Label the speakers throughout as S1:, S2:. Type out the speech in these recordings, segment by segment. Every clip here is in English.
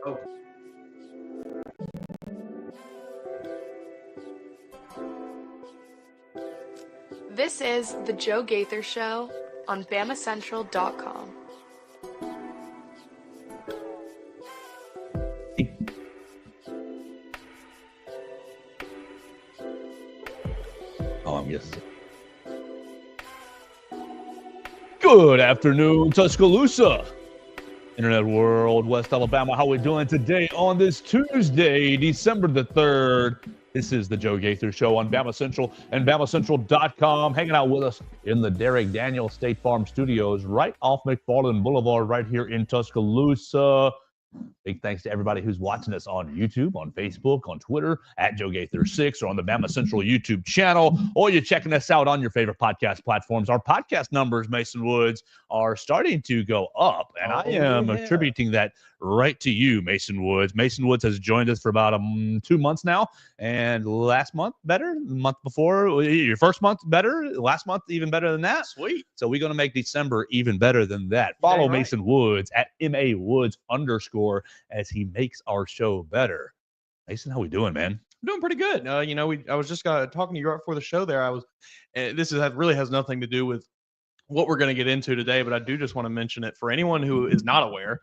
S1: Oh.
S2: This is The Joe Gaither Show on BamaCentral.com.
S3: Yes. Good afternoon, Tuscaloosa, Internet World, West Alabama. How we doing today on this Tuesday, December the 3rd? This is the Joe Gaither Show on Bama Central and BamaCentral.com. Hanging out with us in the Derek Daniel State Farm Studios, right off McFarland Boulevard, right here in Tuscaloosa. Big thanks to everybody who's watching us on YouTube, on Facebook, on Twitter, at Joe Gaither6, or on the Bama Central YouTube channel, or you're checking us out on your favorite podcast platforms. Our podcast numbers, Mason Woods, are starting to go up, and I am attributing that right to you, Mason Woods. Mason Woods has joined us for about 2 months now, and last month better, the month before, your first month better, last month even better than that.
S1: Sweet.
S3: So we're going to make December even better than that. Follow Mason Woods at MA_Woods as he makes our show better. Mason, how we doing, man?
S1: I'm doing pretty good. I was just talking to you right before the show there. Really has nothing to do with what we're going to get into today, but I do just want to mention it for anyone who is not aware.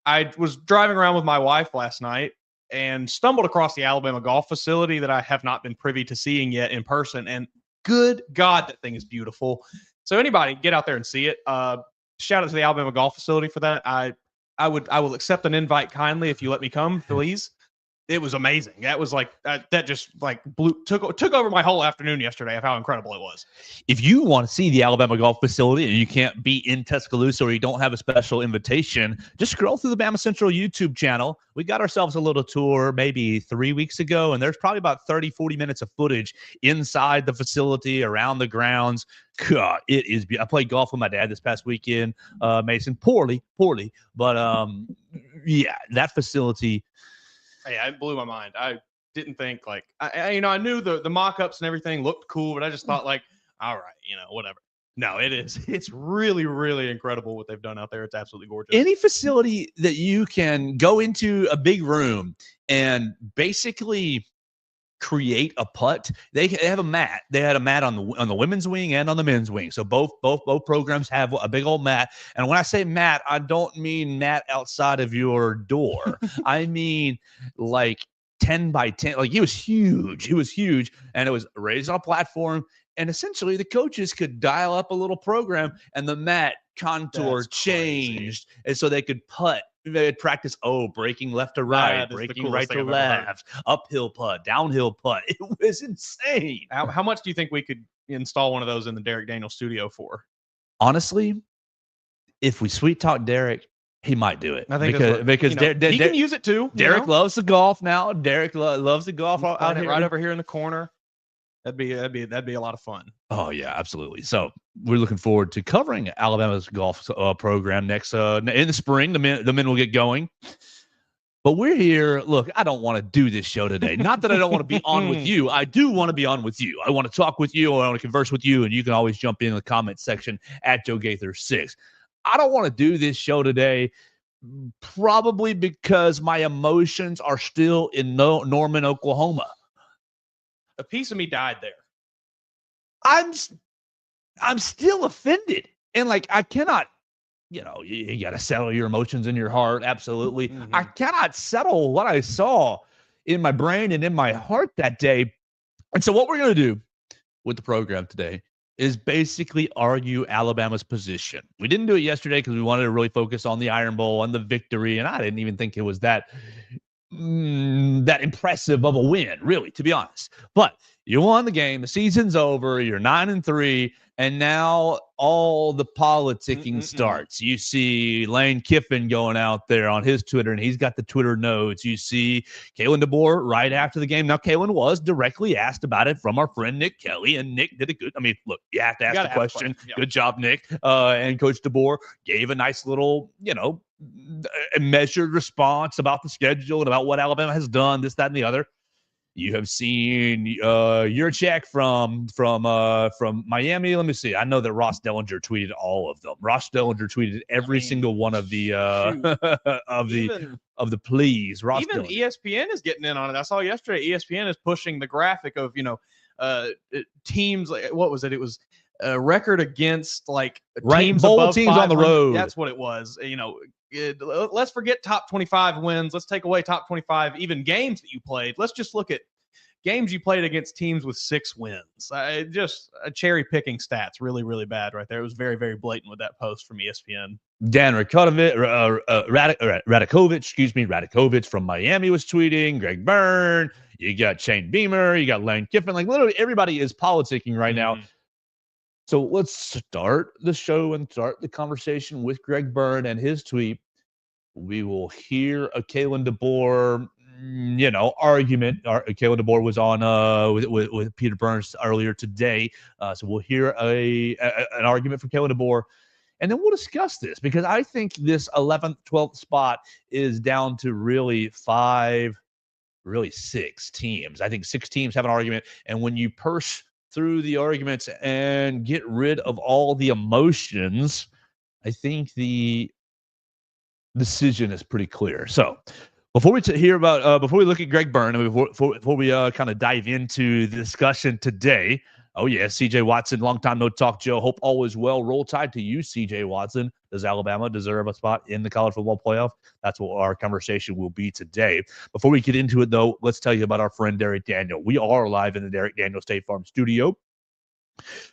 S1: I was driving around with my wife last night and stumbled across the Alabama golf facility that I have not been privy to seeing yet in person. And good God, that thing is beautiful. So anybody get out there and see it. Shout out to the Alabama golf facility for that. I will accept an invite kindly if you let me come, please. It was amazing. That was that just took over my whole afternoon yesterday of how incredible it was.
S3: If you want to see the Alabama golf facility and you can't be in Tuscaloosa or you don't have a special invitation, just scroll through the Bama Central YouTube channel. We got ourselves a little tour maybe 3 weeks ago, and there's probably about 30-40 minutes of footage inside the facility, around the grounds. God, it is. I played golf with my dad this past weekend, Mason. Poorly, but yeah, that facility.
S1: Hey, it blew my mind. I didn't think I knew the mock-ups and everything looked cool, but I just thought all right, whatever. No, it's really, really incredible what they've done out there. It's absolutely gorgeous.
S3: Any facility that you can go into a big room and basically create a putt, they have a mat. They had a mat on the women's wing and on the men's wing. So both programs have a big old mat. And when I say mat, I don't mean mat outside of your door. I mean 10 by 10. Like, it was huge. And it was raised on a platform. And essentially the coaches could dial up a little program and the mat contour changed. And so they could putt. They'd practice, breaking left to right, breaking right to left, uphill putt, downhill putt. It was insane.
S1: How much do you think we could install one of those in the Derek Daniel studio for?
S3: Honestly, if we sweet talk Derek, he might do it.
S1: I think
S3: because
S1: he can use it too.
S3: Derek loves the golf now. Derek loves the golf out here,
S1: right over here in the corner. That'd be a lot of fun.
S3: Oh yeah, absolutely. So we're looking forward to covering Alabama's golf program next in the spring. The men will get going. But we're here. Look, I don't want to do this show today. Not that I don't want to be on with you. I do want to be on with you. I want to talk with you. I want to converse with you, and you can always jump in the comment section at Joe Gaither6. I don't want to do this show today, probably because my emotions are still in Norman, Oklahoma.
S1: A piece of me died there.
S3: I'm still offended. And I cannot, you got to settle your emotions in your heart. Absolutely. Mm-hmm. I cannot settle what I saw in my brain and in my heart that day. And so what we're going to do with the program today is basically argue Alabama's position. We didn't do it yesterday because we wanted to really focus on the Iron Bowl and the victory. And I didn't even think it was that impressive of a win, really, to be honest. But you won the game. The season's over. You're 9-3, and now all the politicking starts. You see Lane Kiffin going out there on his Twitter, and he's got the Twitter notes. You see Kalen DeBoer right after the game. Now, Kalen was directly asked about it from our friend Nick Kelly, and Nick did a good. I mean, look, you have to ask the question. Yeah. Good job, Nick. And Coach DeBoer gave a nice little, a measured response about the schedule and about what Alabama has done, this, that, and the other. You have seen your check from Miami. Let me see. I know that Ross Dellinger tweeted all of them. Ross Dellinger tweeted every single one of the of the pleas. Ross
S1: even
S3: Dellinger.
S1: ESPN is getting in on it. I saw yesterday ESPN is pushing the graphic of teams. Like, what was it? It was a record against like teams
S3: bowl
S1: above
S3: teams on the road.
S1: That's what it was. Let's forget top 25 wins. Let's take away top 25 even games that you played. Let's just look at games you played against teams with 6 wins. Just cherry picking stats, really, really bad right there. It was very, very blatant with that post from ESPN.
S3: Dan Radakovich from Miami was tweeting. Greg Byrne. You got Shane Beamer. You got Lane Kiffin. Like literally everybody is politicking right now. So let's start the show and start the conversation with Greg Byrne and his tweet. We will hear a Kalen DeBoer, argument. Kalen DeBoer was on with Peter Burns earlier today. So we'll hear an argument from Kalen DeBoer. And then we'll discuss this because I think this 11th, 12th spot is down to really 6 teams. I think 6 teams have an argument. And when you purse through the arguments and get rid of all the emotions, I think the decision is pretty clear. So before we before we look at Greg Byrne and before we kind of dive into the discussion today, oh yeah, CJ Watson, long time no talk, Joe. Hope all is well. Roll Tide to you, CJ Watson. Does Alabama deserve a spot in the college football playoff? That's what our conversation will be today. Before we get into it, though, let's tell you about our friend Derek Daniel. We are live in the Derek Daniel State Farm studio.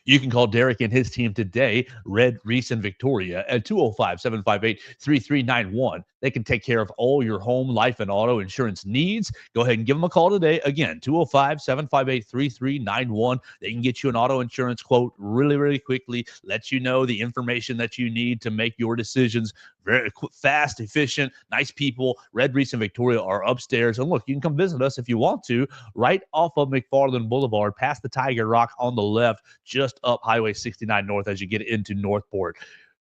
S3: You can call Derek and his team today, Red, Reese, and Victoria, at 205-758-3391. They can take care of all your home, life, and auto insurance needs. Go ahead and give them a call today. Again, 205-758-3391. They can get you an auto insurance quote really, really quickly, let you know the information that you need to make your decisions. Very fast, efficient, nice people. Red, Reese, and Victoria are upstairs. And look, you can come visit us if you want to, right off of McFarland Boulevard, past the Tiger Rock on the left, just up Highway 69 North as you get into Northport.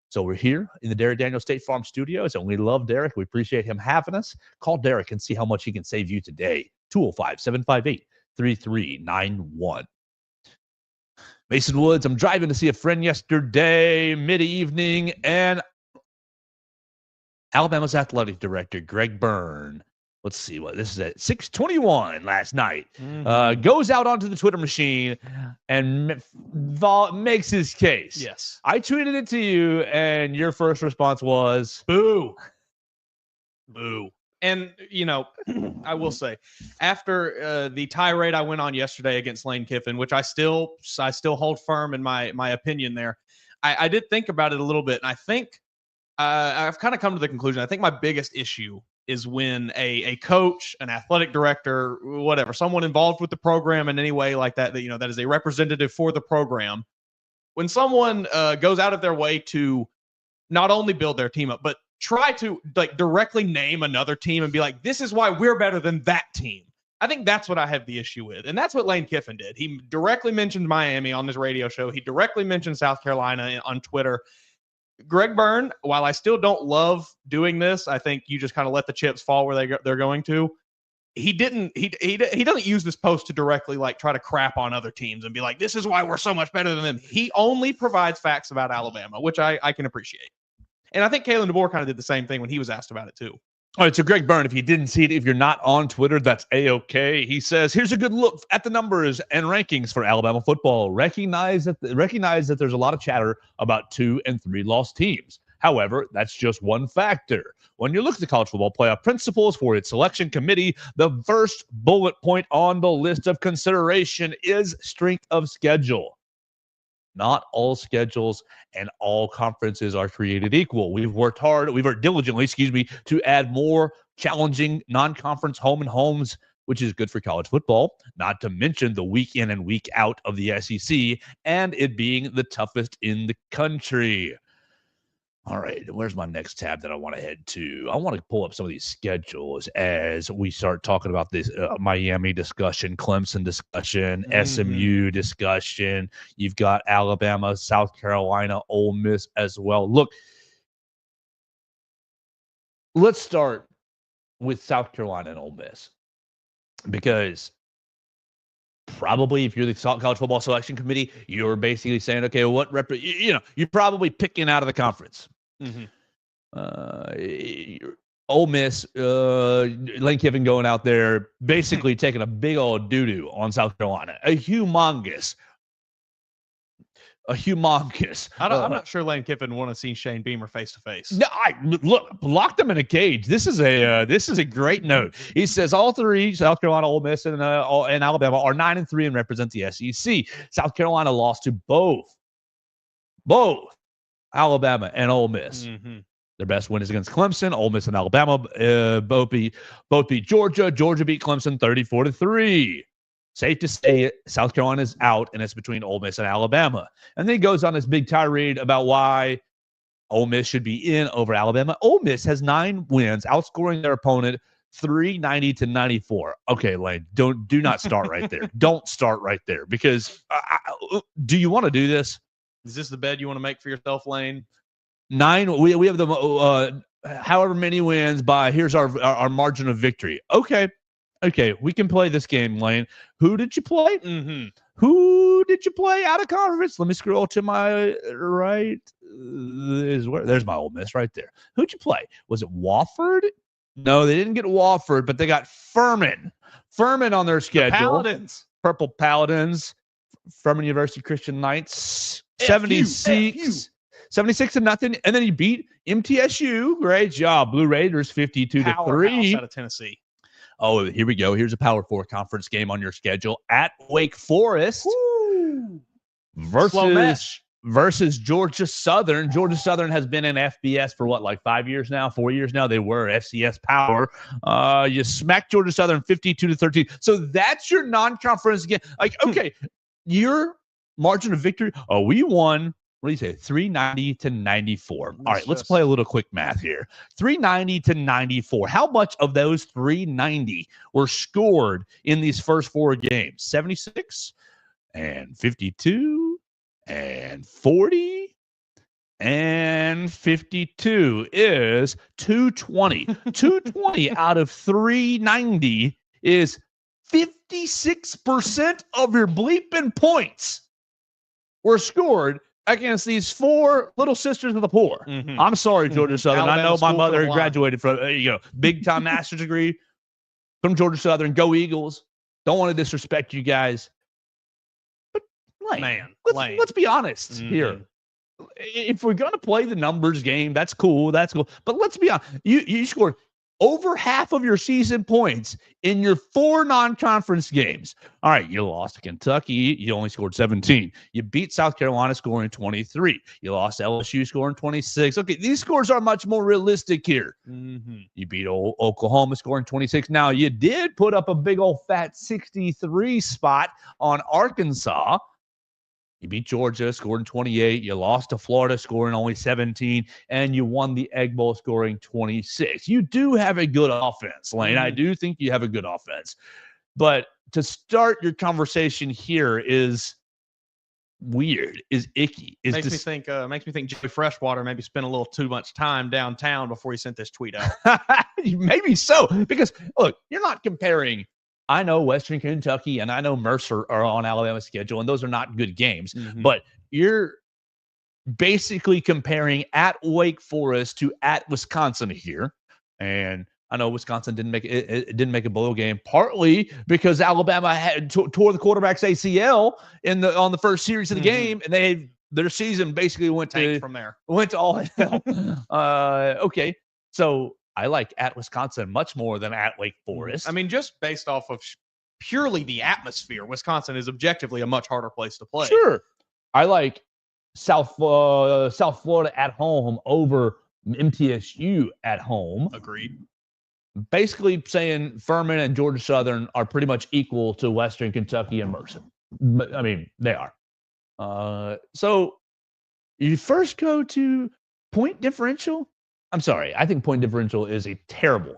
S3: So we're here in the Derek Daniel State Farm Studios, and we love Derek. We appreciate him having us. Call Derek and see how much he can save you today. 205-758-3391. Mason Woods, I'm driving to see a friend yesterday, mid-evening, and Alabama's athletic director, Greg Byrne, let's see what this is at 6:21 last night, goes out onto the Twitter machine and makes his case.
S1: Yes.
S3: I tweeted it to you, and your first response was, boo.
S1: Boo. And, I will say, after the tirade I went on yesterday against Lane Kiffin, which I still hold firm in my opinion there, I did think about it a little bit, and I think I've kind of come to the conclusion. I think my biggest issue is when a coach, an athletic director, whatever, someone involved with the program in any way like that, that is a representative for the program, when someone goes out of their way to not only build their team up, but try to directly name another team and be like, this is why we're better than that team. I think that's what I have the issue with. And that's what Lane Kiffin did. He directly mentioned Miami on his radio show. He directly mentioned South Carolina on Twitter. Greg Byrne, while I still don't love doing this, I think you just kind of let the chips fall where they're going to. He doesn't use this post to directly try to crap on other teams and be like, this is why we're so much better than them. He only provides facts about Alabama, which I can appreciate. And I think Kalen DeBoer kind of did the same thing when he was asked about it too.
S3: All right, so Greg Byrne, if you didn't see it, if you're not on Twitter, that's A-OK. He says, here's a good look at the numbers and rankings for Alabama football. Recognize that there's a lot of chatter about 2 and 3 loss teams. However, that's just one factor. When you look at the college football playoff principles for its selection committee, the first bullet point on the list of consideration is strength of schedule. Not all schedules and all conferences are created equal. We've worked diligently, to add more challenging non-conference home and homes, which is good for college football, not to mention the week in and week out of the SEC and it being the toughest in the country. All right, where's my next tab that I want to head to? I want to pull up some of these schedules as we start talking about this Miami discussion, Clemson discussion, SMU discussion. You've got Alabama, South Carolina, Ole Miss as well. Look, let's start with South Carolina and Ole Miss because probably, if you're the college football selection committee, you're basically saying, okay, what you're probably picking out of the conference.
S1: Mm-hmm.
S3: Ole Miss, Lane Kiffin going out there, basically taking a big old doo-doo on South Carolina. A humongous.
S1: I'm not sure Lane Kiffin want to see Shane Beamer face to face.
S3: No, look, lock them in a cage. This is a great note. He says all three, South Carolina, Ole Miss, and Alabama, are 9-3 and represent the SEC. South Carolina lost to both Alabama and Ole Miss.
S1: Mm-hmm.
S3: Their best win is against Clemson. Ole Miss and Alabama both beat Georgia. Georgia beat Clemson 34-3. Safe to say South Carolina's out, and it's between Ole Miss and Alabama. And then he goes on this big tirade about why Ole Miss should be in over Alabama. Ole Miss has 9 wins, outscoring their opponent 390-94. Okay, Lane, do not start right there. Don't start right there, because do you want to do this?
S1: Is this the bed you want to make for yourself, Lane?
S3: 9. We have the however many wins by. Here's our margin of victory. Okay, we can play this game, Lane. Who did you play?
S1: Mm-hmm.
S3: Who did you play out of conference? Let me scroll to my right. There's my Ole Miss right there. Who'd you play? Was it Wofford? No, they didn't get Wofford, but they got Furman. Furman on their schedule.
S1: Paladins.
S3: Purple Paladins. Furman University Christian Knights. 76. 76-0, and then you beat MTSU. Great job, Blue Raiders, 52-3
S1: out of Tennessee.
S3: Oh, here we go. Here's a Power 4 conference game on your schedule at Wake Forest.
S1: Woo.
S3: versus Georgia Southern. Georgia Southern has been in FBS for what, like 5 years now, 4 years now? They were FCS Power. You smacked Georgia Southern 52-13. So that's your non-conference game. Like, okay, your margin of victory. Oh, we won. What do you say? 390-94. All right, let's play a little quick math here. 390-94. How much of those 390 were scored in these first 4 games? 76 and 52 and 40 and 52 is 220. 220 out of 390 is 56% of your bleeping points were scored against these 4 little sisters of the poor.
S1: Mm-hmm.
S3: I'm sorry, Georgia Southern.
S1: Alabama
S3: I know my mother
S1: School
S3: graduated from, big-time master's degree from Georgia Southern. Go Eagles. Don't want to disrespect you guys. But, Lane, let's be honest here. If we're going to play the numbers game, that's cool. But let's be honest. You scored over half of your season points in your 4 non-conference games. All right, you lost to Kentucky. You only scored 17. You beat South Carolina, scoring 23. You lost to LSU, scoring 26. Okay, these scores are much more realistic here.
S1: Mm-hmm.
S3: You beat Oklahoma, scoring 26. Now, you did put up a big old fat 63 spot on Arkansas. You beat Georgia, scoring 28. You lost to Florida, scoring only 17. And you won the Egg Bowl, scoring 26. You do have a good offense, Lane. I do think you have a good offense. But to start your conversation here is weird, is icky.
S1: Makes me think Joey Freshwater maybe spent a little too much time downtown before he sent this tweet out.
S3: Maybe so. Because, look, you're not comparing. I know Western Kentucky and I know Mercer are on Alabama's schedule, and those are not good games.
S1: Mm-hmm.
S3: But you're basically comparing at Wake Forest to at Wisconsin here. And I know Wisconsin didn't make a bowl game, partly because Alabama had tore the quarterback's ACL on the first series of the game, and their season basically went to all hell. Okay, so I like at Wisconsin much more than at Wake Forest.
S1: I mean, just based off of purely the atmosphere, Wisconsin is objectively a much harder place to play.
S3: Sure. I like South Florida at home over MTSU at home.
S1: Agreed.
S3: Basically saying Furman and Georgia Southern are pretty much equal to Western Kentucky and Mercer. But, I mean, they are. So you first go to point differential. I'm sorry. I think point differential is a terrible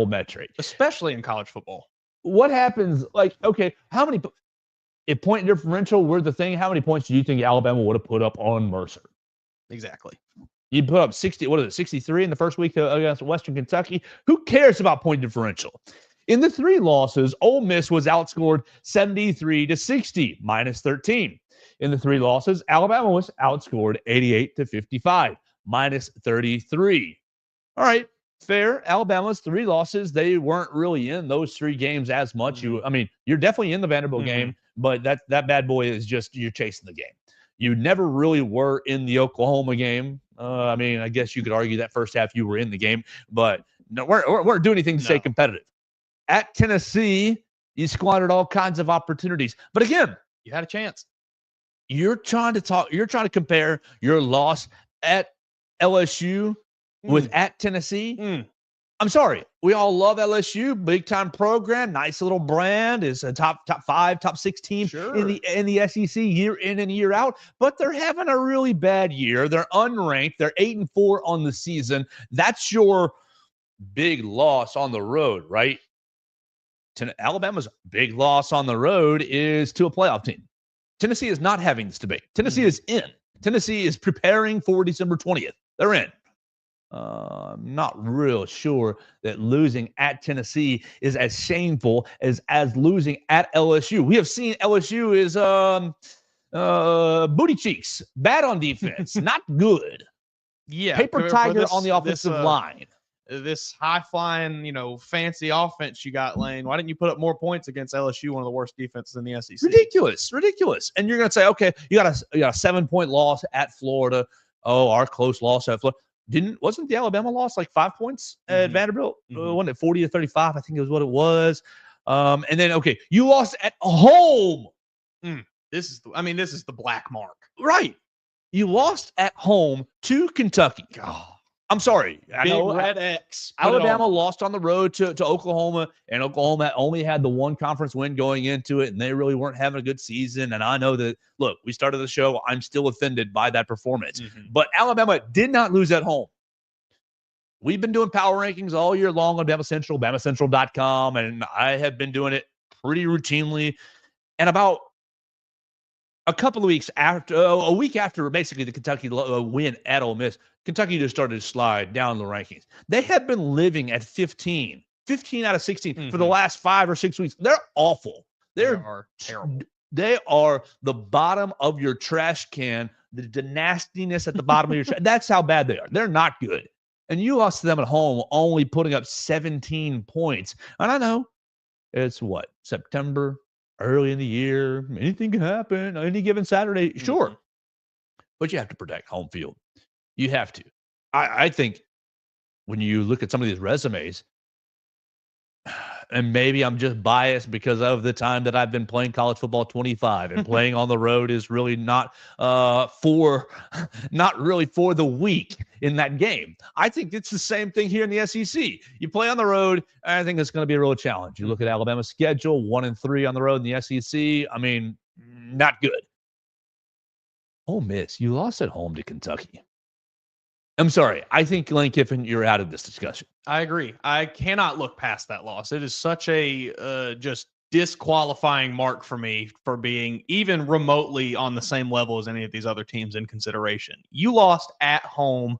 S3: metric,
S1: especially in college football.
S3: What happens? Like, okay, if point differential were the thing, how many points do you think Alabama would have put up on Mercer?
S1: Exactly.
S3: You put up 63 in the first week against Western Kentucky. Who cares about point differential? In the 3 losses, Ole Miss was outscored 73-60, minus 13. In the 3 losses, Alabama was outscored 88-55, minus 33. All right, fair. Alabama's 3 losses, they weren't really in those 3 games as much. You're definitely in the Vanderbilt game, but that bad boy is just, you're chasing the game. You never really were in the Oklahoma game. I guess you could argue that first half you were in the game, but no, weren't doing anything to stay competitive. At Tennessee, you squandered all kinds of opportunities. But again,
S1: you had a chance.
S3: You're trying to compare your loss at LSU with at Tennessee. I'm sorry. We all love LSU, big time program, nice little brand, is a top 5, top 6 team in the SEC year in and year out, but they're having a really bad year. They're unranked. They're 8-4 on the season. That's your big loss on the road, right? Alabama's big loss on the road is to a playoff team. Tennessee is not having this debate. Tennessee is in. Tennessee is preparing for December 20th. They're in. I'm not real sure that losing at Tennessee is as shameful as losing at LSU. We have seen LSU is booty cheeks, bad on defense, not good.
S1: Yeah,
S3: paper tiger on the offensive line.
S1: This high-flying, fancy offense you got, Lane. Why didn't you put up more points against LSU, one of the worst defenses in the SEC?
S3: Ridiculous. And you're going to say, okay, you got a 7-point loss at Florida. Oh, our close loss at Florida. Wasn't the Alabama loss like 5 points at Vanderbilt? Wasn't it 40-35? I think it was what it was. And then, okay, you lost at home.
S1: This is the black mark.
S3: Right. You lost at home to Kentucky.
S1: God.
S3: I'm sorry.
S1: I know red X.
S3: Alabama lost on the road to Oklahoma, and Oklahoma only had the 1 conference win going into it, and they really weren't having a good season. And I know that, look, we started the show. I'm still offended by that performance. But Alabama did not lose at home. We've been doing power rankings all year long on Bama Central, BamaCentral.com, and I have been doing it pretty routinely. And about a week after basically the Kentucky win at Ole Miss, Kentucky just started to slide down the rankings. They have been living at 15 out of 16 for the last 5 or 6 weeks. They're awful.
S1: They are terrible.
S3: They are the bottom of your trash can, the nastiness at the bottom of your trash. That's how bad they are. They're not good. And you lost to them at home, only putting up 17 points. And I know it's September, early in the year. Anything can happen any given Saturday. Sure. But you have to protect home field. You have to. I think when you look at some of these resumes, and maybe I'm just biased because of the time that I've been playing college football 25, and playing on the road is really not really for the weak in that game. I think it's the same thing here in the SEC. You play on the road, I think it's going to be a real challenge. You look at Alabama's schedule, 1-3 on the road in the SEC. Not good. Ole Miss, you lost at home to Kentucky. I'm sorry. I think, Lane Kiffin, you're out of this discussion.
S1: I agree. I cannot look past that loss. It is such a just disqualifying mark for me for being even remotely on the same level as any of these other teams in consideration. You lost at home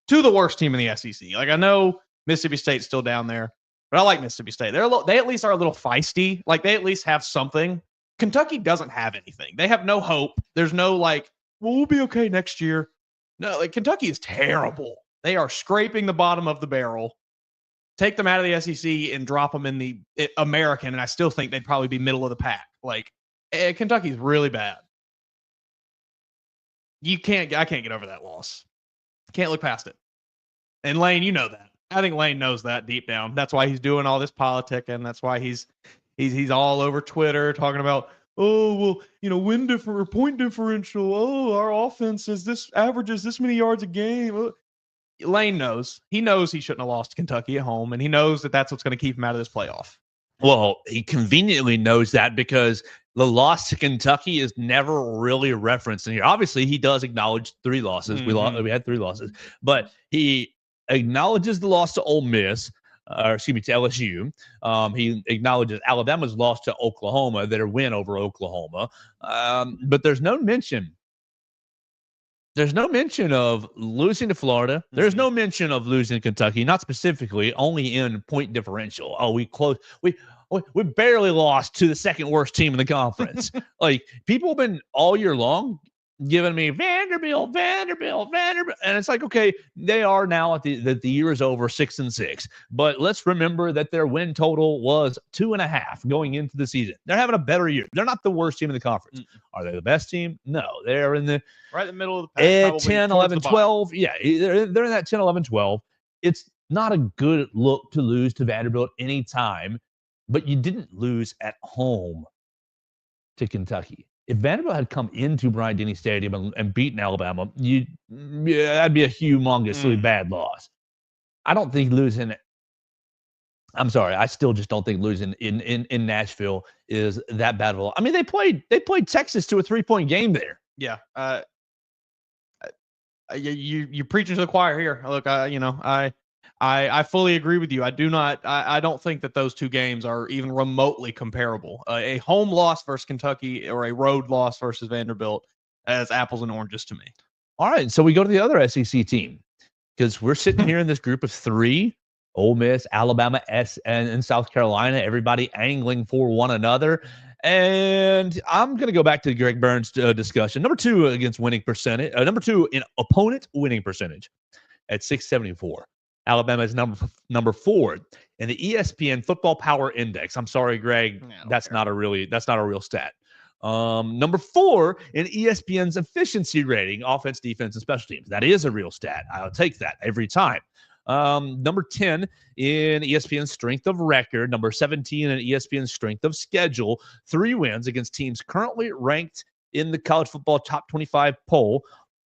S1: to the worst team in the SEC. Like, I know Mississippi State's still down there, but I like Mississippi State. They at least are a little feisty. Like, they at least have something. Kentucky doesn't have anything. They have no hope. There's no we'll be okay next year. No, Kentucky is terrible. They are scraping the bottom of the barrel. Take them out of the SEC and drop them in the American, and I still think they'd probably be middle of the pack. Kentucky's really bad. I can't get over that loss. Can't look past it. And Lane, you know that. I think Lane knows that deep down. That's why he's doing all this politicking. That's why he's all over Twitter talking about, win different or point differential. Oh, our offense averages this many yards a game. Lane knows. He knows he shouldn't have lost to Kentucky at home, and he knows that that's what's going to keep him out of this playoff.
S3: Well, he conveniently knows that because the loss to Kentucky is never really referenced in here. Obviously, he does acknowledge 3 losses. We had 3 losses, but he acknowledges the loss to Ole Miss. To LSU. He acknowledges Alabama's loss to Oklahoma, their win over Oklahoma. But there's no mention There's no mention of losing to Florida. There's no mention of losing to Kentucky, not specifically, only in point differential. Oh, we barely lost to the second worst team in the conference. Like, people have been all year long giving me Vanderbilt, and it's like, okay, they are now at the year is over 6-6. But let's remember that their win total was 2.5 going into the season. They're having a better year. They're not the worst team in the conference. Are they the best team? No, they're in the
S1: right in the middle of the pack,
S3: 10, 11, 12. Yeah, they're in that 10, 11, 12. It's not a good look to lose to Vanderbilt anytime, but you didn't lose at home to Kentucky. If Vanderbilt had come into Bryant-Denny Stadium and beaten Alabama, that'd be a humongously bad loss. I don't think losing. I'm sorry, I still just don't think losing in Nashville is that bad of a loss. I mean, they played Texas to a 3-point game there.
S1: Yeah. You're preaching to the choir here. Look, I fully agree with you. I don't think that those two games are even remotely comparable. A home loss versus Kentucky or a road loss versus Vanderbilt as apples and oranges to me.
S3: All right, so we go to the other SEC team because we're sitting here in this group of three: Ole Miss, Alabama, and South Carolina. Everybody angling for one another. And I'm going to go back to Greg Burns' discussion. Number 2 against winning percentage. Number 2 in opponent winning percentage at 674. Alabama is number 4 in the ESPN Football Power Index. I'm sorry, Greg, that's not a real stat. Number 4 in ESPN's efficiency rating, offense, defense, and special teams. That is a real stat. I'll take that every time. Number 10 in ESPN's strength of record. Number 17 in ESPN's strength of schedule. 3 wins against teams currently ranked in the college football top 25 poll.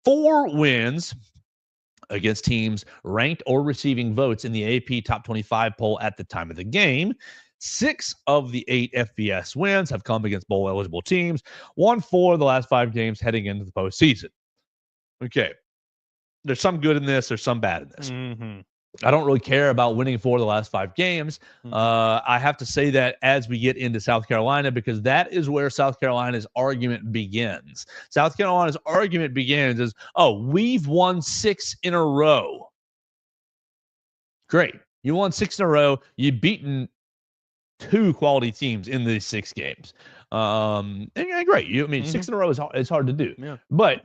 S3: 4 wins against teams ranked or receiving votes in the AP top 25 poll at the time of the game. 6 of the 8 FBS wins have come against bowl-eligible teams. 1-4 the last 5 games heading into the postseason. Okay. There's some good in this. There's some bad in this.
S1: Mm-hmm.
S3: I don't really care about winning 4 of the last 5 games. I have to say that as we get into South Carolina, because that is where South Carolina's argument begins. South Carolina's argument begins is, we've won 6 in a row. Great. You won 6 in a row. You've beaten 2 quality teams in these 6 games. And great. 6 in a row is hard to do.
S1: Yeah.
S3: But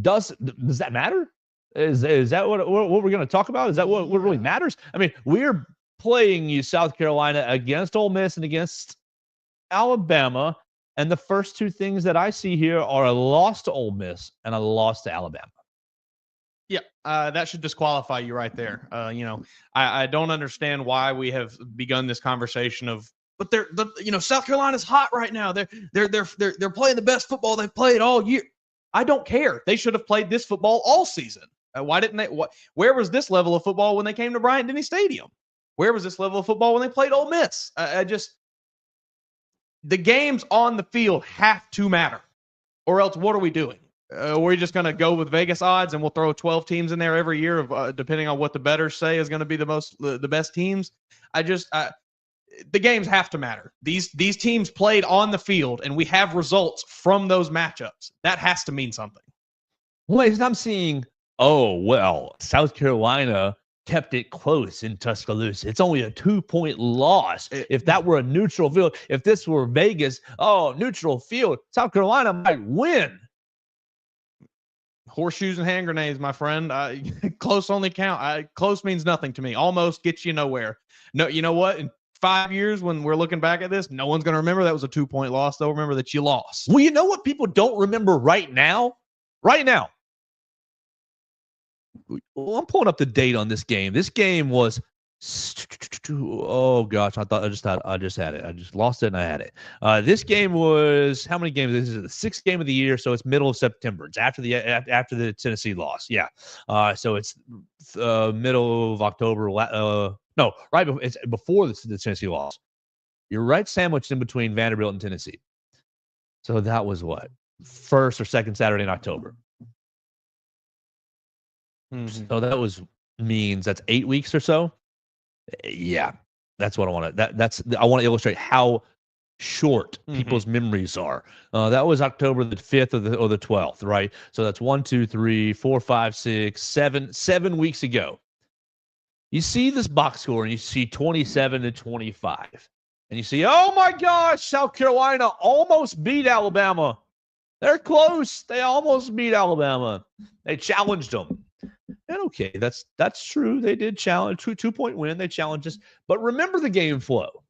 S3: does that matter? Is that what we're going to talk about? Is that what really matters? I mean, we're playing you, South Carolina, against Ole Miss and against Alabama, and the first 2 things that I see here are a loss to Ole Miss and a loss to Alabama.
S1: Yeah, that should disqualify you right there. I don't understand why we have begun this conversation of, but South Carolina's hot right now. They're playing the best football they've played all year. I don't care. They should have played this football all season. Why didn't they? Where was this level of football when they came to Bryant-Denny Stadium? Where was this level of football when they played Ole Miss? The games on the field have to matter, or else what are we doing? We're just going to go with Vegas odds and we'll throw 12 teams in there every year, depending on what the bettors say is going to be the best teams. The games have to matter. These teams played on the field, and we have results from those matchups. That has to mean something.
S3: Well, I'm seeing, South Carolina kept it close in Tuscaloosa. It's only a 2-point loss. If that were a neutral field, if this were Vegas, neutral field, South Carolina might win.
S1: Horseshoes and hand grenades, my friend. Close only count. Close means nothing to me. Almost gets you nowhere. No, you know what? In 5 years, when we're looking back at this, no one's going to remember that was a 2-point loss. They'll remember that you lost.
S3: Well, you know what people don't remember right now? Right now. Well, I'm pulling up the date on this game. This game was, oh gosh, I just had it. I just lost it and I had it. This game was, how many games? This is the 6th game of the year, so it's middle of September. It's after the Tennessee loss. Yeah. So it's middle of October. No, right before, it's before the Tennessee loss. You're right sandwiched in between Vanderbilt and Tennessee. So that was what? First or second Saturday in October.
S1: Mm-hmm.
S3: So that means that's 8 weeks or so. Yeah, that's what I want to. I want to illustrate how short people's memories are. That was October the 5th or the 12th, right? So that's 1, 2, 3, 4, 5, 6, 7 weeks ago. You see this box score and you see 27-25. And you see, oh my gosh, South Carolina almost beat Alabama. They're close. They almost beat Alabama. They challenged them. And okay, that's true. They did challenge. Two-point win. They challenged us. But remember the game flow.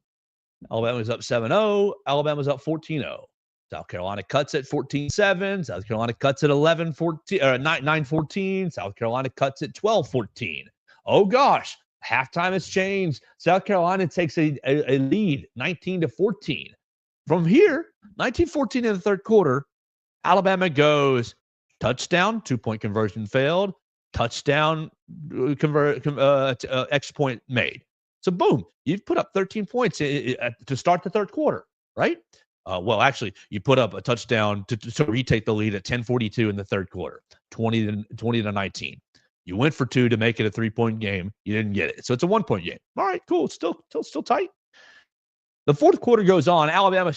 S3: Alabama was up 7-0. Alabama was up 14-0. South Carolina cuts at 14-7. South Carolina cuts at 9-14. South Carolina cuts at 12-14. Oh gosh, halftime has changed. South Carolina takes a lead, 19-14. From here, 19-14 in the third quarter, Alabama goes touchdown, 2-point conversion failed, touchdown, X point made. So boom, you've put up 13 points to start the third quarter, right? Well, actually, you put up a touchdown to retake the lead at 10:42 in the third quarter, 20-19. You went for 2 to make it a 3-point game. You didn't get it. So it's a 1-point game. All right, cool. It's still tight. The fourth quarter goes on. Alabama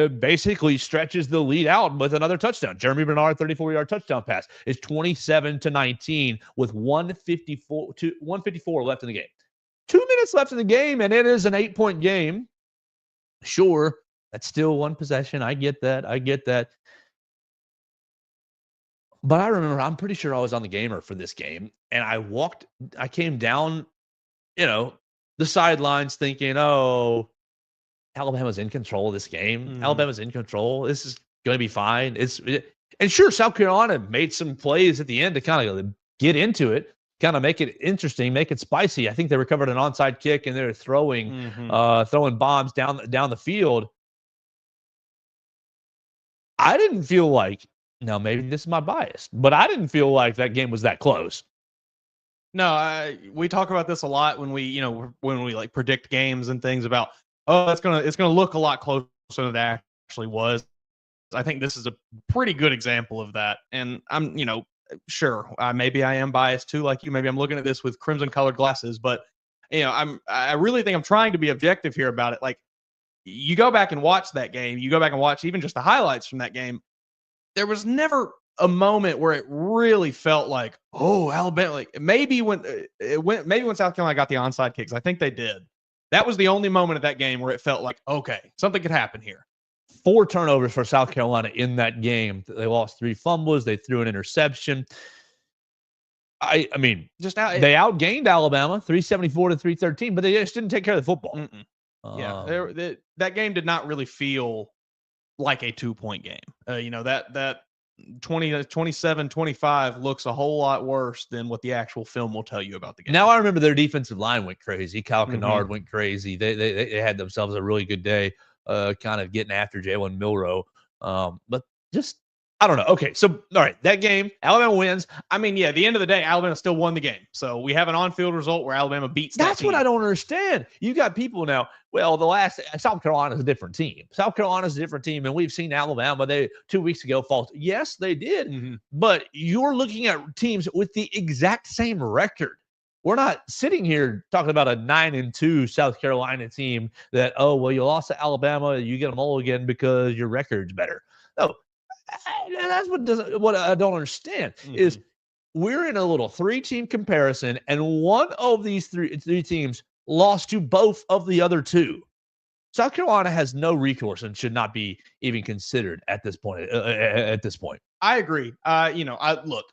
S3: basically stretches the lead out with another touchdown. Jeremy Bernard, 34-yard touchdown pass. It's 27-19 with 154 left in the game. 2 minutes left in the game, and it is an 8-point game. Sure, that's still one possession. I get that. But I remember, I'm pretty sure I was on the gamer for this game, and I came down, the sidelines thinking, oh, Alabama's in control of this game. Alabama's in control. This is going to be fine. And sure, South Carolina made some plays at the end to kind of get into it, kind of make it interesting, make it spicy. I think they recovered an onside kick, and they're throwing bombs down the field. I didn't feel like, now maybe this is my bias, but I didn't feel like that game was that close.
S1: No, we talk about this a lot when we like predict games and things about, oh, it's gonna look a lot closer than it actually was. I think this is a pretty good example of that. And I'm, sure, maybe I am biased too, like you. Maybe I'm looking at this with crimson-colored glasses, but I really think I'm trying to be objective here about it. Like, you go back and watch that game, you go back and watch even just the highlights from that game. There was never a moment where it really felt like, oh, Alabama. Like maybe when South Carolina got the onside kicks, I think they did. That was the only moment of that game where it felt like, okay, something could happen here.
S3: 4 turnovers for South Carolina in that game. They lost 3 fumbles. They threw an interception. I mean, they outgained Alabama 374-313, but they just didn't take care of the football.
S1: That game did not really feel like a 2-point game. That 27-25 looks a whole lot worse than what the actual film will tell you about the game.
S3: Now I remember their defensive line went crazy. Kyle Kennard went crazy. They had themselves a really good day, kind of getting after Jalen Milroe. But just, I don't know. Okay, so all right, that game, Alabama wins.
S1: I mean, yeah, at the end of the day, Alabama still won the game. So we have an on-field result where Alabama beats that team.
S3: That's what I don't understand. You got people now. Well, South Carolina's a different team. South Carolina's a different team, and we've seen Alabama. 2 weeks ago fall. Yes, they did. But you're looking at teams with the exact same record. We're not sitting here talking about a 9-2 South Carolina team that, oh, well, you lost to Alabama, you get them all again because your record's better. No. That's what I don't understand is we're in a little 3-team comparison, and one of these three teams lost to both of the other 2. South Carolina has no recourse and should not be even considered at this point.
S1: I agree. Look,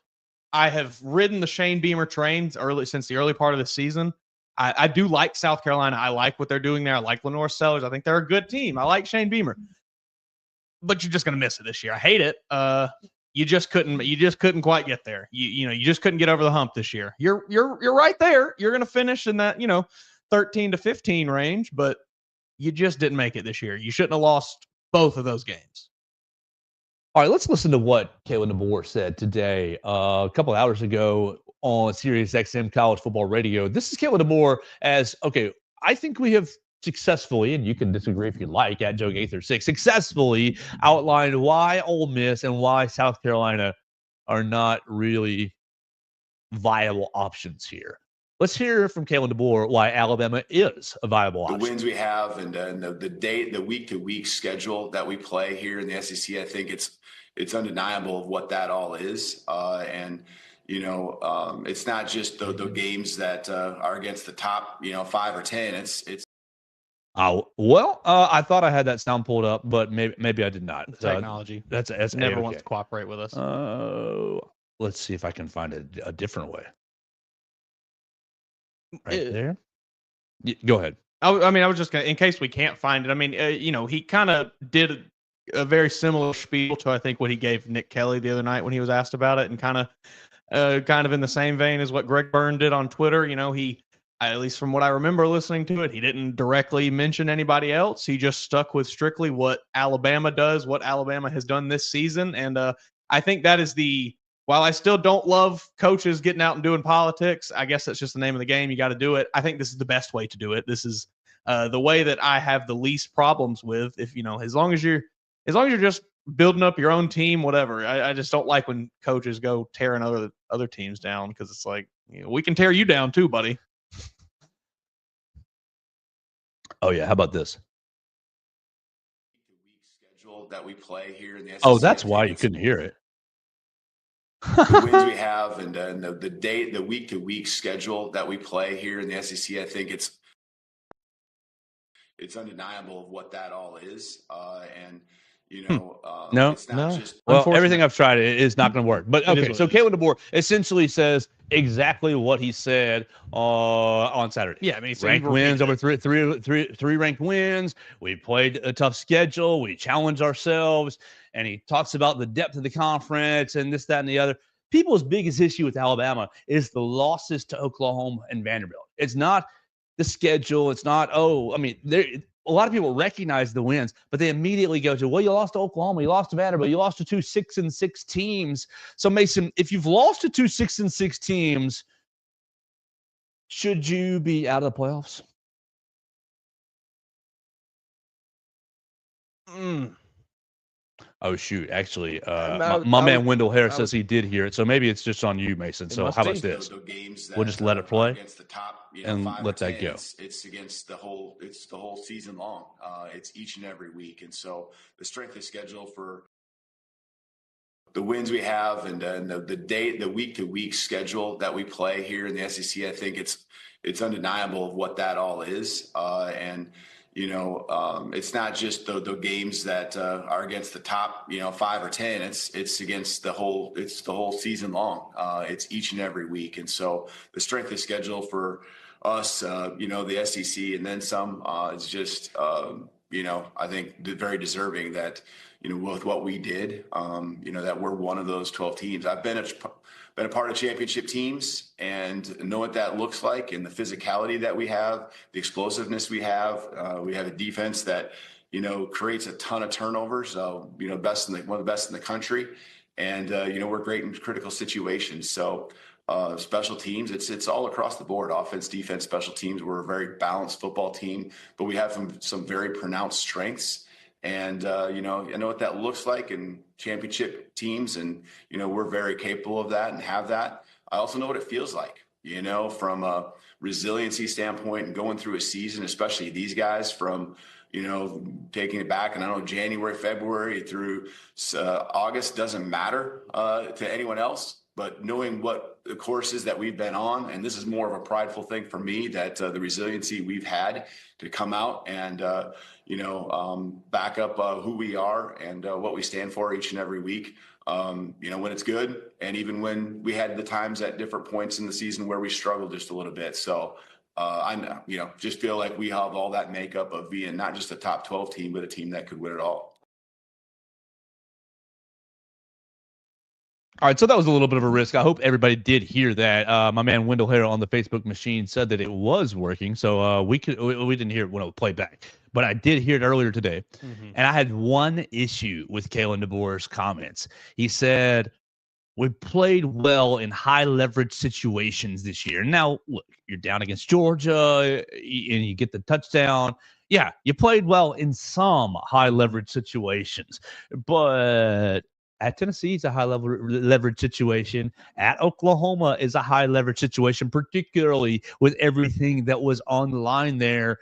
S1: I have ridden the Shane Beamer train since the early part of the season. I do like South Carolina. I like what they're doing there. I like Lenore Sellers. I think they're a good team. I like Shane Beamer. But you're just going to miss it this year. I hate it. You just couldn't quite get there. You just couldn't get over the hump this year. You're right there. You're going to finish in that, 13-15 range, but you just didn't make it this year. You shouldn't have lost both of those games.
S3: All right, let's listen to what Kayla DeBoer said today, a couple hours ago on Sirius XM College Football Radio. This is Kayla DeBoer I think we have successfully, and you can disagree if you like, at Joe Gaither 6, successfully outlined why Ole Miss and why South Carolina are not really viable options here. Let's hear from Kalen DeBoer why Alabama is a viable option.
S4: The wins we have and the week-to-week schedule that we play here in the SEC, I think it's undeniable of what that all is. It's not just the games that are against the top, 5 or 10. It's
S3: I thought I had that sound pulled up, but maybe I did not.
S1: Technology.
S3: That's
S1: never wants to cooperate with us.
S3: Let's see if I can find a different way. Right there. Go ahead.
S1: I was just gonna, in case we can't find it. I mean, he kind of did a very similar spiel to I think what he gave Nick Kelly the other night when he was asked about it, and kind of in the same vein as what Greg Byrne did on Twitter. He, at least from what I remember listening to it, he didn't directly mention anybody else. He just stuck with strictly what Alabama does, what Alabama has done this season, and I think that is while I still don't love coaches getting out and doing politics, I guess that's just the name of the game. You got to do it. I think this is the best way to do it. This is the way that I have the least problems with. If as long as you're just building up your own team, whatever. I just don't like when coaches go tearing other teams down, because it's like, we can tear you down too, buddy.
S3: Oh yeah, how about this?
S4: Week schedule that we play here in the SEC.
S3: Oh, that's why you couldn't hear it.
S4: The wins we have and the week-to-week schedule that we play here in the SEC, I think it's undeniable of what that all is. It's not just.
S3: Well, everything I've tried is not going to work. But okay, so Kalen DeBoer essentially says exactly what he said on Saturday.
S1: Yeah, I mean,
S3: ranked wins over three ranked wins. We played a tough schedule. We challenged ourselves, and he talks about the depth of the conference and this, that, and the other. People's biggest issue with Alabama is the losses to Oklahoma and Vanderbilt. It's not the schedule. It's not, a lot of people recognize the wins, but they immediately go to, well, you lost to Oklahoma, you lost to Vanderbilt, you lost to 2 6-6 teams. So Mason, if you've lost to 2 6-6 teams, should you be out of the playoffs? Oh, shoot. Actually, my man Wendell Harris says he did hear it. So maybe it's just on you, Mason. So how about this? We'll just let it play and let that go.
S4: It's against the whole season long. It's each and every week. And so the strength of schedule for the wins we have and the week-to-week schedule that we play here in the SEC, I think it's undeniable of what that all is. It's not just the games that are against the top, 5 or 10. It's against the whole season long. It's each and every week. And so the strength of schedule for us, the SEC and then some is just, I think very deserving that, with what we did, that we're one of those 12 teams. I've been a part of championship teams and know what that looks like, and the physicality that we have, the explosiveness we have. We have a defense that, creates a ton of turnovers. One of the best in the country. And, we're great in critical situations. So special teams, it's all across the board, offense, defense, special teams. We're a very balanced football team, but we have some very pronounced strengths. And, I know what that looks like in championship teams, and, we're very capable of that and have that. I also know what it feels like, from a resiliency standpoint and going through a season, especially these guys from, taking it back. And I know January, February through August doesn't matter to anyone else. But knowing what the courses that we've been on, and this is more of a prideful thing for me, that the resiliency we've had to come out and, back up who we are and what we stand for each and every week, when it's good, and even when we had the times at different points in the season where we struggled just a little bit. So I just feel like we have all that makeup of being not just a top 12 team, but a team that could win it all.
S3: All right, so that was a little bit of a risk. I hope everybody did hear that. My man Wendell Harrell on the Facebook machine said that it was working, so we didn't hear it when it was played back. But I did hear it earlier today, and I had one issue with Kalen DeBoer's comments. He said, we played well in high-leverage situations this year. Now, look, you're down against Georgia, and you get the touchdown. Yeah, you played well in some high-leverage situations, but At Tennessee, it's a high level leverage situation. At Oklahoma is a high leverage situation, particularly with everything that was on the line there.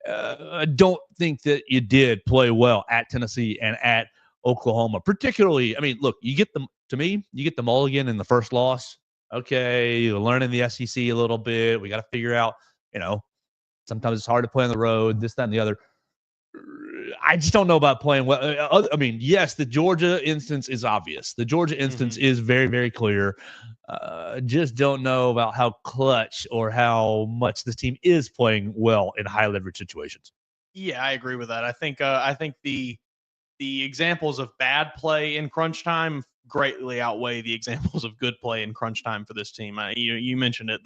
S3: I don't think that you did play well at Tennessee and at Oklahoma, particularly. I mean, look, you get them to me, you get the mulligan in the first loss. Okay, you're learning the SEC a little bit. We got to figure out, sometimes it's hard to play on the road, this, that, and the other. I just don't know about playing well. I mean, yes, the Georgia instance is obvious. The Georgia instance is very, very clear. Just don't know about how clutch or how much this team is playing well in high leverage situations.
S1: Yeah, I agree with that. I think the examples of bad play in crunch time greatly outweigh the examples of good play in crunch time for this team. You mentioned it.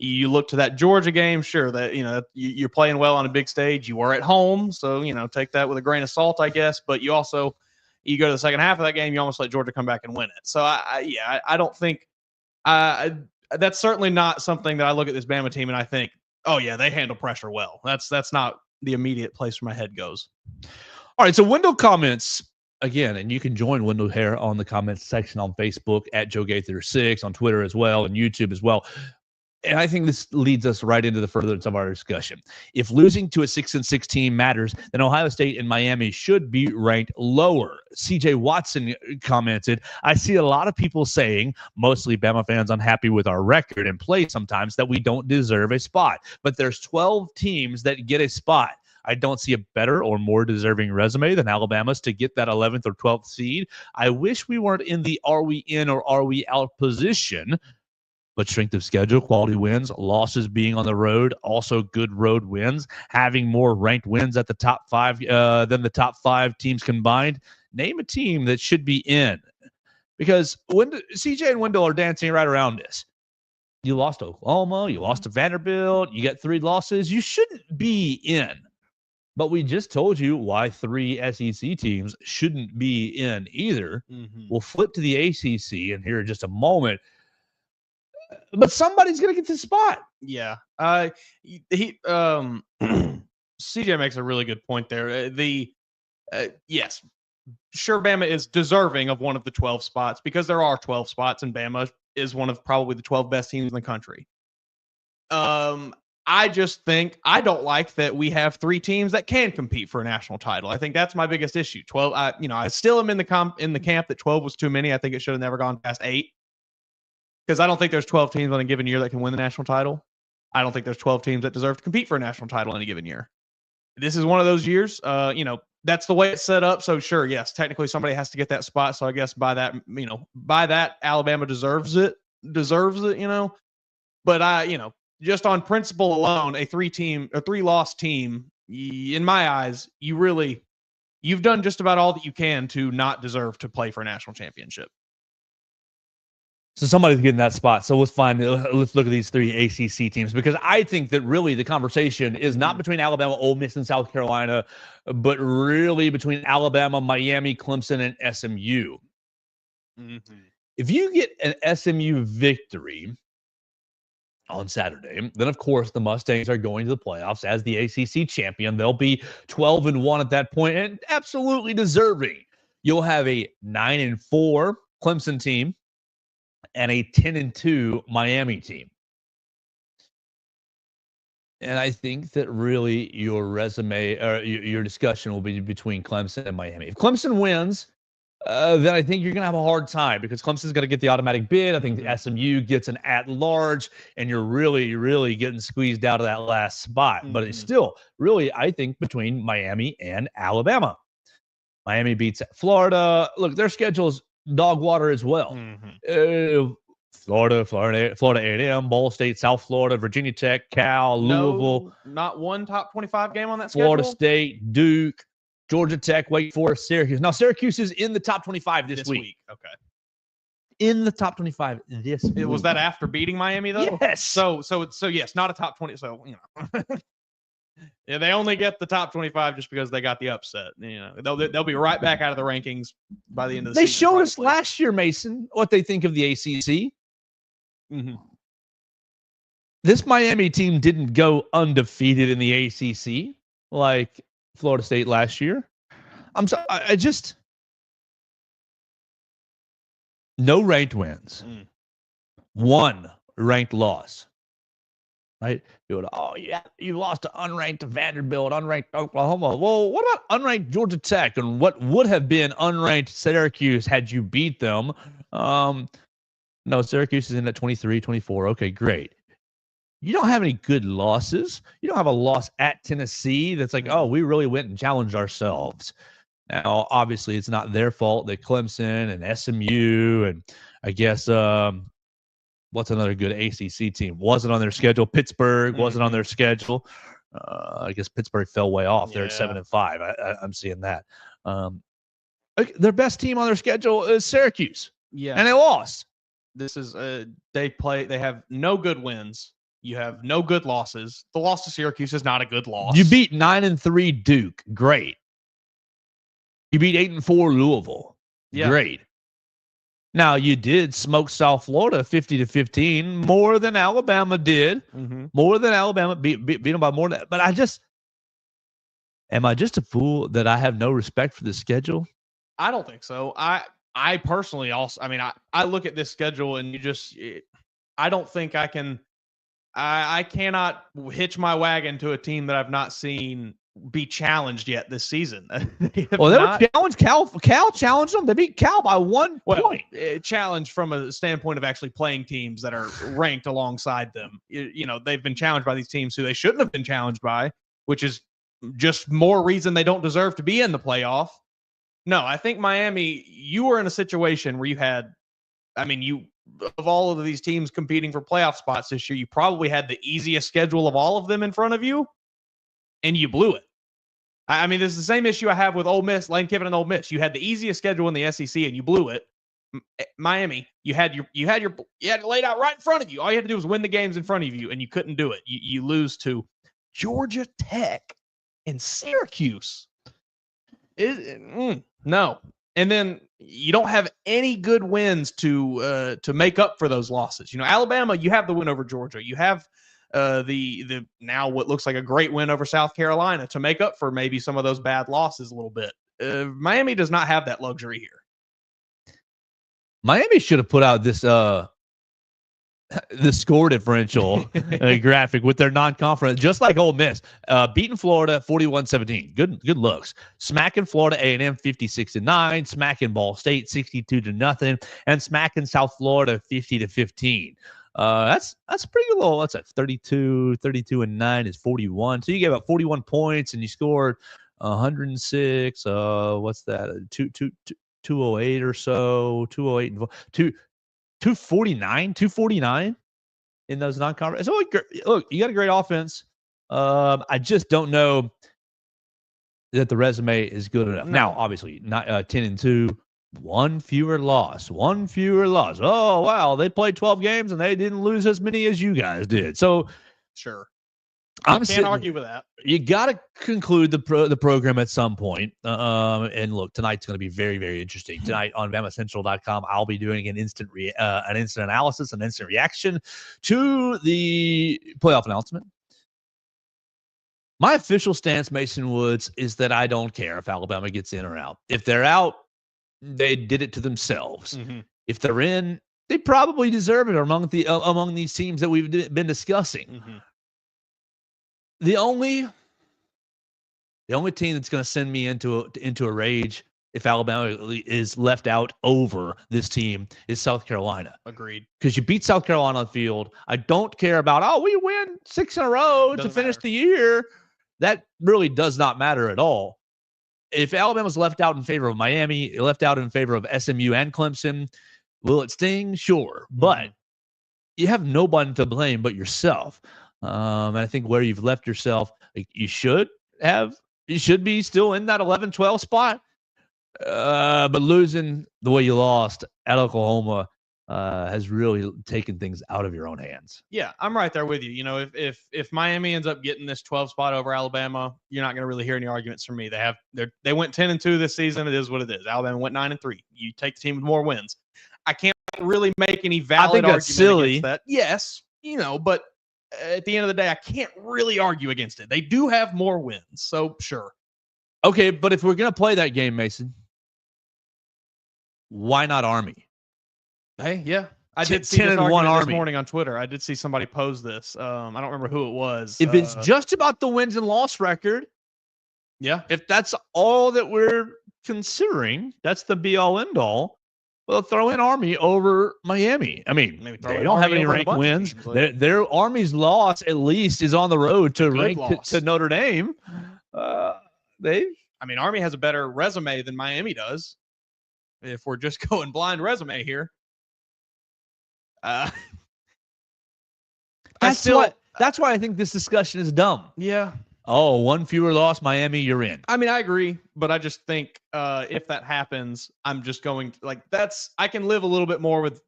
S1: You look to that Georgia game, sure, that you're playing well on a big stage. You were at home, so take that with a grain of salt, I guess. But you go to the second half of that game, you almost let Georgia come back and win it. So I don't think that's certainly not something that I look at this Bama team and I think, oh yeah, they handle pressure well. That's not the immediate place where my head goes.
S3: All right, so Wendell comments again, and you can join Wendell here on the comments section on Facebook at Joe Gaither 6, on Twitter as well, and YouTube as well. And I think this leads us right into the furtherance of our discussion. If losing to a 6-6 team matters, then Ohio State and Miami should be ranked lower. CJ Watson commented, I see a lot of people saying, mostly Bama fans unhappy with our record and play sometimes, that we don't deserve a spot. But there's 12 teams that get a spot. I don't see a better or more deserving resume than Alabama's to get that 11th or 12th seed. I wish we weren't in the are we in or are we out position. But strength of schedule, quality wins, losses being on the road, also good road wins, having more ranked wins at the top 5 than the top 5 teams combined. Name a team that should be in. Because CJ and Wendell are dancing right around this. You lost to Oklahoma, you lost to Vanderbilt, you got 3 losses. You shouldn't be in. But we just told you why 3 SEC teams shouldn't be in either. We'll flip to the ACC in here in just a moment. But somebody's going to get this spot.
S1: Yeah. CJ makes a really good point there. Yes, sure, Bama is deserving of one of the 12 spots because there are 12 spots, and Bama is one of probably the 12 best teams in the country. I just think I don't like that we have 3 teams that can compete for a national title. I think that's my biggest issue. 12. I still am in the camp that 12 was too many. I think it should have never gone past 8. Because I don't think there's 12 teams on a given year that can win the national title. I don't think there's 12 teams that deserve to compete for a national title in a given year. This is one of those years. That's the way it's set up. So sure, yes, technically somebody has to get that spot. So I guess by that, Alabama deserves it. But just on principle alone, a 3-loss team, in my eyes, you've done just about all that you can to not deserve to play for a national championship.
S3: So somebody's getting that spot. So let's look at these 3 ACC teams, because I think that really the conversation is not between Alabama, Ole Miss, and South Carolina, but really between Alabama, Miami, Clemson, and SMU. If you get an SMU victory on Saturday, then of course the Mustangs are going to the playoffs as the ACC champion. They'll be 12-1 at that point, and absolutely deserving. You'll have a 9-4 Clemson team and a 10-2 Miami team. And I think that really your resume or your discussion will be between Clemson and Miami. If Clemson wins, then I think you're going to have a hard time because Clemson's going to get the automatic bid. I think the SMU gets an at-large, and you're really, really getting squeezed out of that last spot. But it's still really, I think, between Miami and Alabama. Miami beats Florida. Look, their schedule's dog water as well. Florida A&M, Ball State, South Florida, Virginia Tech, Cal, Louisville.
S1: Not one top 25 game on that schedule.
S3: Florida State, Duke, Georgia Tech, Wake Forest, Syracuse. Now, Syracuse is in the top 25 this week.
S1: Okay.
S3: In the top 25 this week.
S1: Was that after beating Miami, though?
S3: Yes.
S1: So yes, not a top 20. So, yeah, they only get the top 25 just because they got the upset. They'll be right back out of the rankings by the end of the season.
S3: They showed us last year, Mason, what they think of the ACC. This Miami team didn't go undefeated in the ACC like Florida State last year. no ranked wins, one ranked loss. Right? You would, oh, yeah, you lost to unranked Vanderbilt, unranked Oklahoma. Well, what about unranked Georgia Tech and what would have been unranked Syracuse had you beat them? No, Syracuse is in at 23, 24. Okay, great. You don't have any good losses. You don't have a loss at Tennessee that's like, oh, we really went and challenged ourselves. Now, obviously, it's not their fault that Clemson and SMU and I guess what's another good ACC team? Wasn't on their schedule. Pittsburgh wasn't on their schedule. I guess Pittsburgh fell way off. They're at 7-5. I'm seeing that. Their best team on their schedule is Syracuse.
S1: Yeah.
S3: And they lost.
S1: This is they have no good wins. You have no good losses. The loss to Syracuse is not a good loss.
S3: You beat 9-3 Duke. Great. You beat 8-4 Louisville.
S1: Yeah.
S3: Great. Now, you did smoke South Florida 50-15, more than Alabama did. More than Alabama beat them by more than that. But am I just a fool that I have no respect for the schedule?
S1: I don't think so. I personally also, I look at this schedule and I don't think I cannot hitch my wagon to a team that I've not seen be challenged yet this season.
S3: They were challenged. Cal challenged them. They beat Cal by 1 point.
S1: Challenged from a standpoint of actually playing teams that are ranked alongside them. They've been challenged by these teams who they shouldn't have been challenged by, which is just more reason they don't deserve to be in the playoff. No, I think Miami, you were in a situation where you had, of all of these teams competing for playoff spots this year, you probably had the easiest schedule of all of them in front of you, and you blew it. This is the same issue I have with Ole Miss, Lane Kiffin and Ole Miss. You had the easiest schedule in the SEC, and you blew it. Miami, you had it laid out right in front of you. All you had to do was win the games in front of you, and you couldn't do it. You lose to Georgia Tech and Syracuse. No. And then you don't have any good wins to make up for those losses. Alabama, you have the win over Georgia. You have the now what looks like a great win over South Carolina to make up for maybe some of those bad losses a little bit. Miami does not have that luxury here.
S3: Miami should have put out this the score differential graphic with their non-conference, just like Ole Miss, beating Florida 41-17. Good looks. Smacking Florida A&M 56-9, smacking Ball State 62-0, and smacking South Florida 50-15. That's pretty low. That's at 32-9 is 41. So you gave up 41 points and you scored 106. What's that? 208 or so. 208 and 249 in those non-conference. So look, you got a great offense. I just don't know that the resume is good enough. Now, obviously, not 10-2. One fewer loss. Oh, wow. They played 12 games and they didn't lose as many as you guys did. So,
S1: sure.
S3: I
S1: can't argue with that.
S3: You got to conclude the program at some point. And look, tonight's going to be very, very interesting. Tonight on BamaCentral.com, I'll be doing an instant analysis, an instant reaction to the playoff announcement. My official stance, Mason Woods, is that I don't care if Alabama gets in or out. If they're out, they did it to themselves. If they're in, they probably deserve it among these teams that we've been discussing. The only team that's going to send me into a rage if Alabama is left out over this team is South Carolina.
S1: Agreed.
S3: Because you beat South Carolina on the field. I don't care about, we win 6 in a row to finish the year. That really does not matter at all. If Alabama's left out in favor of Miami, left out in favor of SMU and Clemson, will it sting? Sure. But you have nobody to blame but yourself. And I think where you've left yourself, you should be still in that 11-12 spot. But losing the way you lost at Oklahoma has really taken things out of your own hands.
S1: Yeah, I'm right there with you. If Miami ends up getting this 12 spot over Alabama, you're not going to really hear any arguments from me. They went 10-2 this season. It is what it is. Alabama went 9-3. You take the team with more wins. I can't really make any valid argument against that. Yes, but at the end of the day, I can't really argue against it. They do have more wins, so sure.
S3: Okay, but if we're going to play that game, Mason, why not Army?
S1: Hey, yeah. I did see
S3: 10
S1: this
S3: and 1
S1: argument this
S3: Army.
S1: morning on Twitter. I did see somebody pose this. I don't remember who it was.
S3: If it's just about the wins and loss record,
S1: yeah,
S3: if that's all that we're considering, that's the be-all, end-all. Well, throw in Army over Miami. I mean,
S1: Maybe throw
S3: they
S1: in
S3: don't have
S1: Army
S3: any
S1: over a
S3: ranked
S1: bunch of
S3: wins.
S1: teams, like-
S3: Their Army's loss, at least, is on the road to
S1: Good
S3: rank
S1: loss.
S3: to Notre Dame.
S1: I mean, Army has a better resume than Miami does. If we're just going blind resume here.
S3: That's why I think this discussion is dumb.
S1: Yeah.
S3: Oh, one fewer loss, Miami, you're in.
S1: I mean, I agree, but I just think if that happens, I'm just going to, like, I can live a little bit more with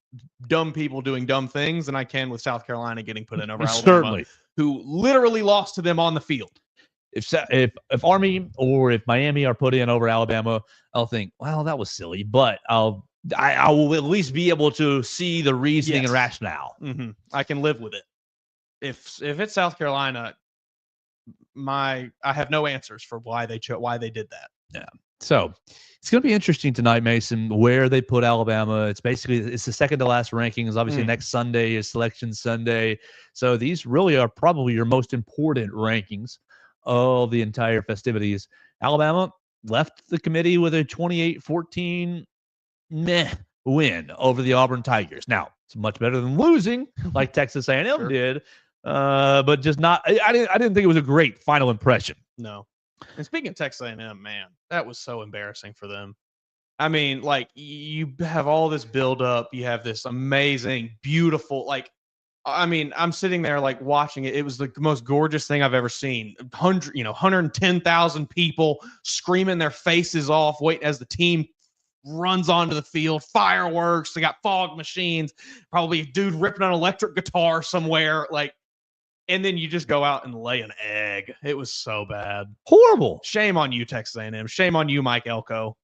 S1: dumb people doing dumb things than I can with South Carolina getting put in over Alabama,
S3: Certainly.
S1: who literally lost to them on the field.
S3: If Army or if Miami are put in over Alabama, I'll think, well, that was silly, but I will at least be able to see the reasoning and rationale.
S1: Mm-hmm. I can live with it. If it's South Carolina, I have no answers for why they did that.
S3: Yeah. So it's going to be interesting tonight, Mason, where they put Alabama. It's the second to last rankings. Obviously, next Sunday is Selection Sunday. So these really are probably your most important rankings of the entire festivities. Alabama left the committee with a 28-14 win over the Auburn Tigers. Now, it's much better than losing like Texas A&M did, but just not. I didn't think it was a great final impression.
S1: No. And speaking of Texas A&M, man, that was so embarrassing for them. I mean, like, you have all this buildup. You have this amazing, beautiful, like, I mean, I'm sitting there like watching it. It was the most gorgeous thing I've ever seen. 110,000 people screaming their faces off, waiting as the team runs onto the field. Fireworks. They got fog machines. Probably a dude ripping an electric guitar somewhere. Like, and then you just go out and lay an egg. It was so bad.
S3: Horrible.
S1: Shame on you, Texas A&M. Shame on you, Mike Elko.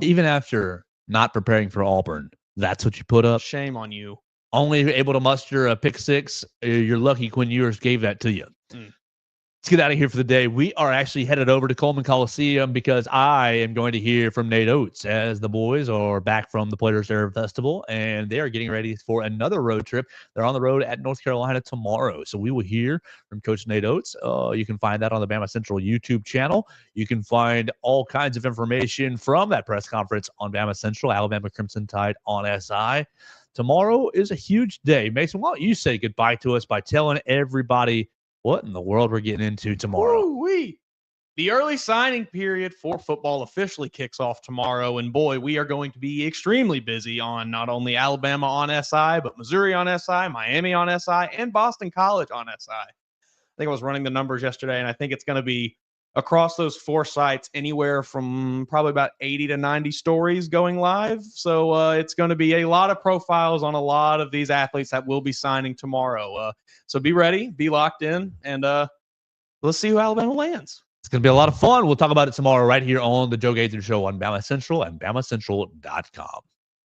S3: Even after not preparing for Auburn, that's what you put up.
S1: Shame on you.
S3: Only able to muster a pick six. You're lucky Quinn Ewers gave that to you. Let's get out of here for the day. We are actually headed over to Coleman Coliseum because I am going to hear from Nate Oates as the boys are back from the Players Serve Festival, and they are getting ready for another road trip. They're on the road at North Carolina tomorrow. So we will hear from Coach Nate Oates. You can find that on the Bama Central YouTube channel. You can find all kinds of information from that press conference on Bama Central, Alabama Crimson Tide on SI. Tomorrow is a huge day. Mason, why don't you say goodbye to us by telling everybody what in the world we're getting into tomorrow?
S1: Woo-wee. The early signing period for football officially kicks off tomorrow, and boy, we are going to be extremely busy on not only Alabama on SI, but Missouri on SI, Miami on SI, and Boston College on SI. I think I was running the numbers yesterday, and I think it's going to be across those 4 sites anywhere from probably about 80 to 90 stories going live. So it's going to be a lot of profiles on a lot of these athletes that will be signing tomorrow. So be ready, be locked in, and let's see who Alabama lands.
S3: It's going to be a lot of fun. We'll talk about it tomorrow right here on the Joe Gaither Show on Bama Central and BamaCentral.com.